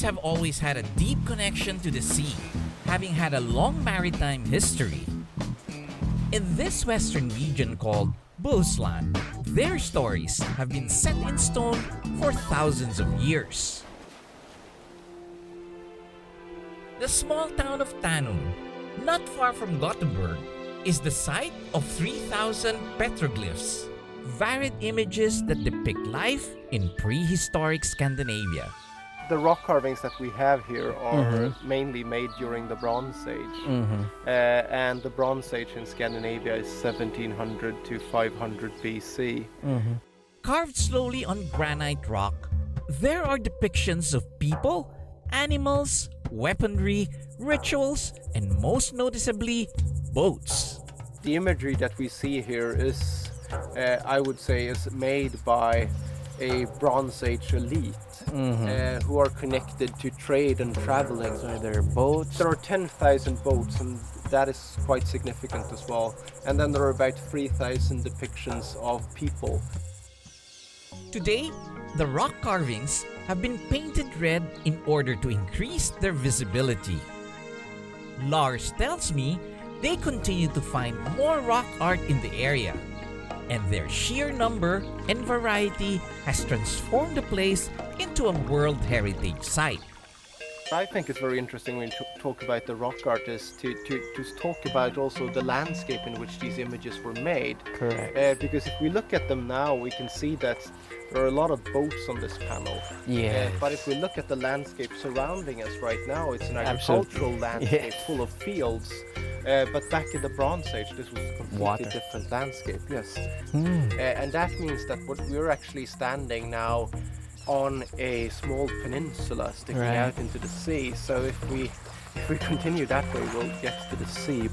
have always had a deep connection to the sea, having had a long maritime history. In this western region called Bohuslän, their stories have been set in stone for thousands of years. The small town of Tanum, not far from Gothenburg, is the site of 3,000 petroglyphs, varied images that depict life in prehistoric Scandinavia. The rock carvings that we have here are mainly made during the Bronze Age. And the Bronze Age in Scandinavia is 1700 to 500 BC. Carved slowly on granite rock, there are depictions of people, animals, weaponry, rituals, and most noticeably, boats. The imagery that we see here is, I would say, is made by a Bronze Age elite who are connected to trade and traveling. So there are boats. There are 10,000 boats, and that is quite significant as well. And then there are about 3,000 depictions of people. Today, the rock carvings have been painted red in order to increase their visibility. Lars tells me they continue to find more rock art in the area, and their sheer number and variety has transformed the place into a World Heritage Site. I think it's very interesting when you talk about the rock artists to talk about also the landscape in which these images were made. Correct. Because if we look at them now, we can see that there are a lot of boats on this panel. Yeah. But if we look at the landscape surrounding us right now, it's an agricultural landscape full of fields. But back in the Bronze Age, this was a completely different landscape. Yes. And that means that we're actually standing now on a small peninsula sticking out into the sea. So if we continue that way, we'll get to the sea.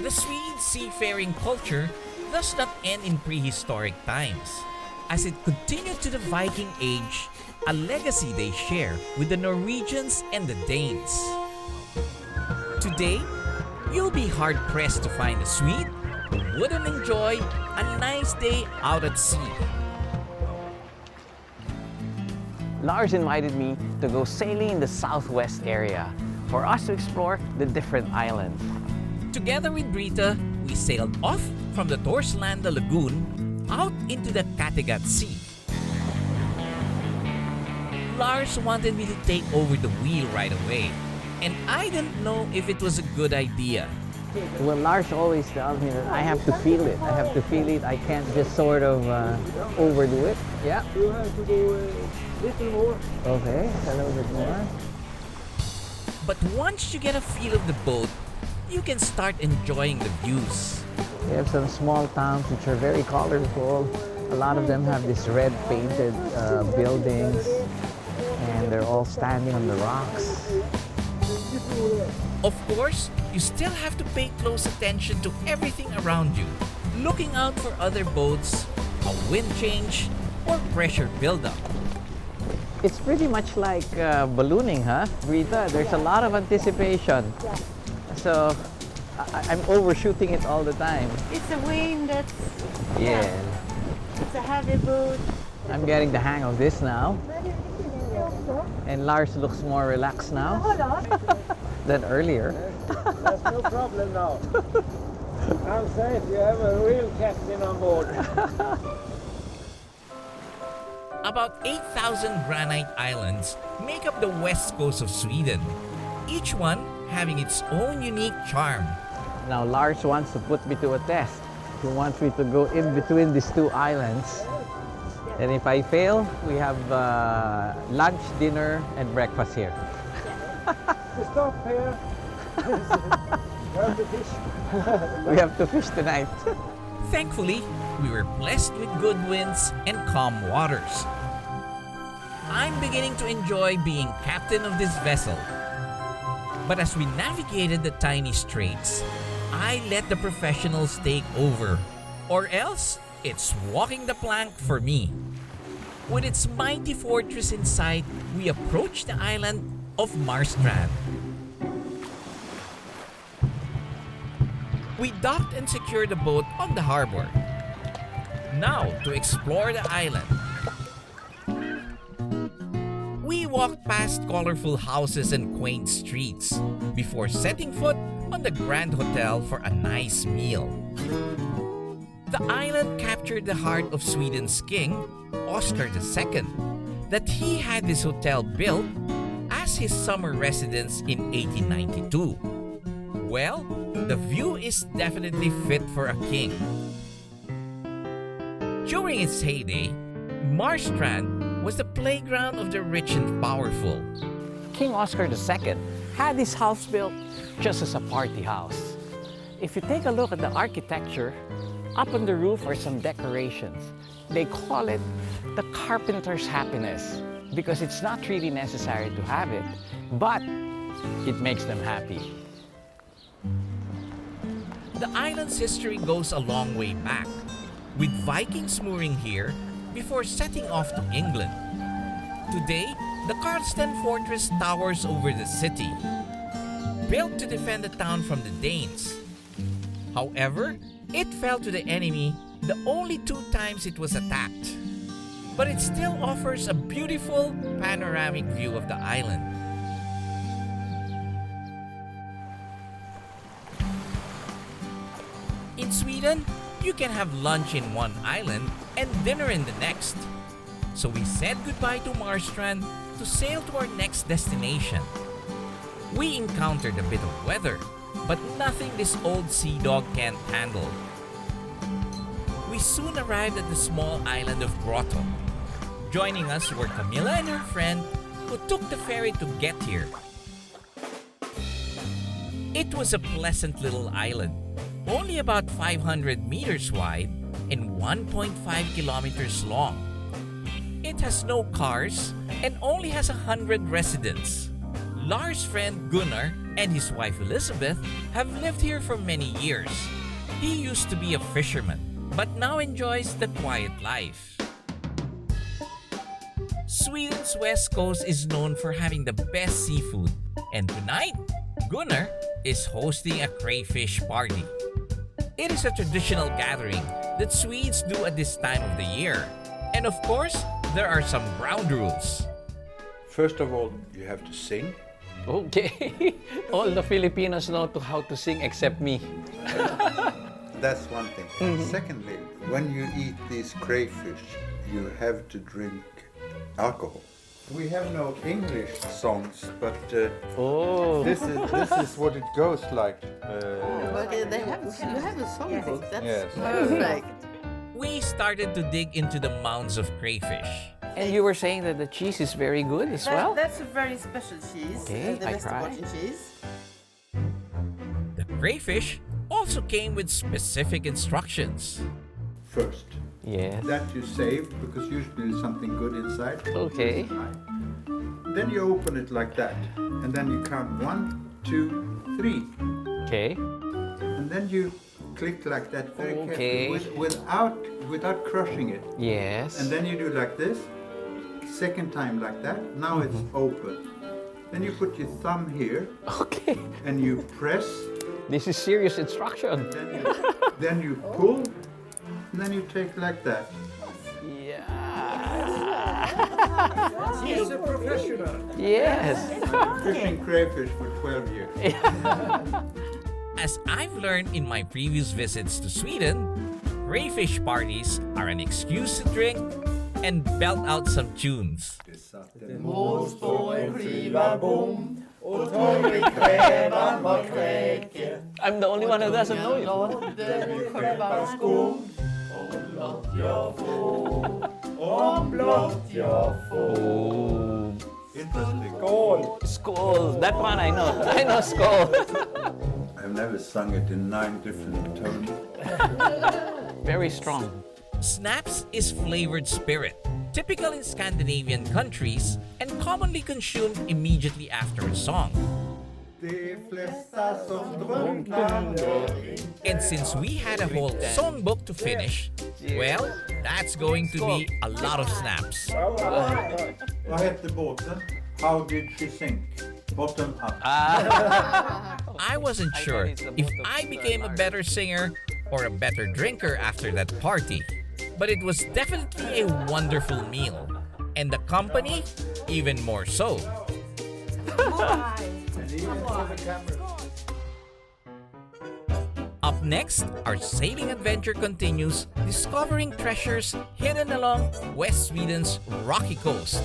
The Swede seafaring culture does not end in prehistoric times, as it continued to the Viking Age, a legacy they share with the Norwegians and the Danes. Today, you'll be hard-pressed to find a Swede who wouldn't enjoy a nice day out at sea. Lars invited me to go sailing in the southwest area for us to explore the different islands. Together with Brita, we sailed off from the Torslanda Lagoon out into the Kattegat Sea. Lars wanted me to take over the wheel right away, and I didn't know if it was a good idea. Well, Lars always tells me that I have to feel it. I have to feel it. I can't just sort of overdo it. Yeah. You have to go a little more. Okay, a little bit more. But once you get a feel of the boat, you can start enjoying the views. We have some small towns which are very colorful. A lot of them have this red painted buildings, and they're all standing on the rocks. Of course, you still have to pay close attention to everything around you, looking out for other boats, a wind change, or pressure buildup. It's pretty much like ballooning, huh, Brita? There's a lot of anticipation. So I'm overshooting it all the time. It's a wind that's... Yeah. It's a heavy boat. I'm getting the hang of this now. And Lars looks more relaxed now than earlier. That's no problem now. I'm safe. You have a real captain on board. About 8,000 granite islands make up the west coast of Sweden, each one having its own unique charm. Now Lars wants to put me to a test. He wants me to go in between these two islands. And if I fail, we have lunch, dinner, and breakfast here. Stop here. We have to fish. We have to fish tonight. Thankfully, we were blessed with good winds and calm waters. I'm beginning to enjoy being captain of this vessel. But as we navigated the tiny straits, I let the professionals take over, or else it's walking the plank for me. With its mighty fortress in sight, we approached the island of Norrstrom. We docked and secured the boat on the harbor. Now to explore the island. We walked past colorful houses and quaint streets before setting foot on the Grand Hotel for a nice meal. The island captured the heart of Sweden's king, Oscar II, that he had this hotel built as his summer residence in 1892. Well, the view is definitely fit for a king. During its heyday, Marstrand was the playground of the rich and powerful. King Oscar II had this house built just as a party house. If you take a look at the architecture, up on the roof are some decorations. They call it the carpenter's happiness because it's not really necessary to have it, but it makes them happy. The island's history goes a long way back, with Vikings mooring here before setting off to England. Today, the Karlsten fortress towers over the city, built to defend the town from the Danes. However, it fell to the enemy the only 2 times it was attacked. But it still offers a beautiful panoramic view of the island. In Sweden, you can have lunch in one island and dinner in the next. So we said goodbye to Marstrand to sail to our next destination. We encountered a bit of weather, but nothing this old sea dog can't handle. We soon arrived at the small island of Grotto. Joining us were Camilla and her friend who took the ferry to get here. It was a pleasant little island, only about 500 meters wide and 1.5 kilometers long. It has no cars and only has 100 residents. Lars' friend Gunnar and his wife Elisabeth have lived here for many years. He used to be a fisherman, but now enjoys the quiet life. Sweden's west coast is known for having the best seafood, and tonight, Gunnar is hosting a crayfish party. It is a traditional gathering that Swedes do at this time of the year. And of course, there are some ground rules. First of all, you have to sing. Okay, all the Filipinos know how to sing except me. That's one thing. And secondly, when you eat these crayfish, you have to drink alcohol. We have no English songs, but this is what it goes like. But you have a songbook. That's Yes. perfect. We started to dig into the mounds of crayfish. And you were saying that the cheese is very good as well? That's a very special cheese. Okay, the I try. Westerbotten cheese. The crayfish also came with specific instructions. First, Yeah. that you save because usually there's something good inside. Okay. Then you open it like that, and then you count 1, 2, 3, Okay. and then you click like that very Okay. carefully without crushing it. Yes. And then you do like this, second time like that. Now it's open. Then you put your thumb here Okay. and you press. This is serious instruction. Then you pull, and then you take like that. Yeah. He's a professional. Yes. Fishing crayfish for 12 years. As I've learned in my previous visits to Sweden, crayfish parties are an excuse to drink and belt out some tunes. I'm the only one who doesn't know it. Interesting. Skål. That one I know. I know skål. I've never sung it in 9 different tones. Very strong. Snaps is flavored spirit, typical in Scandinavian countries and commonly consumed immediately after a song. And since we had a whole songbook to finish, well, that's going to be a lot of snaps. Vad hette båten? How did she sink? Bottom up. I wasn't sure if I became a better singer or a better drinker after that party, but it was definitely a wonderful meal. And the company? even more so. Up next, our sailing adventure continues, discovering treasures hidden along West Sweden's rocky coast.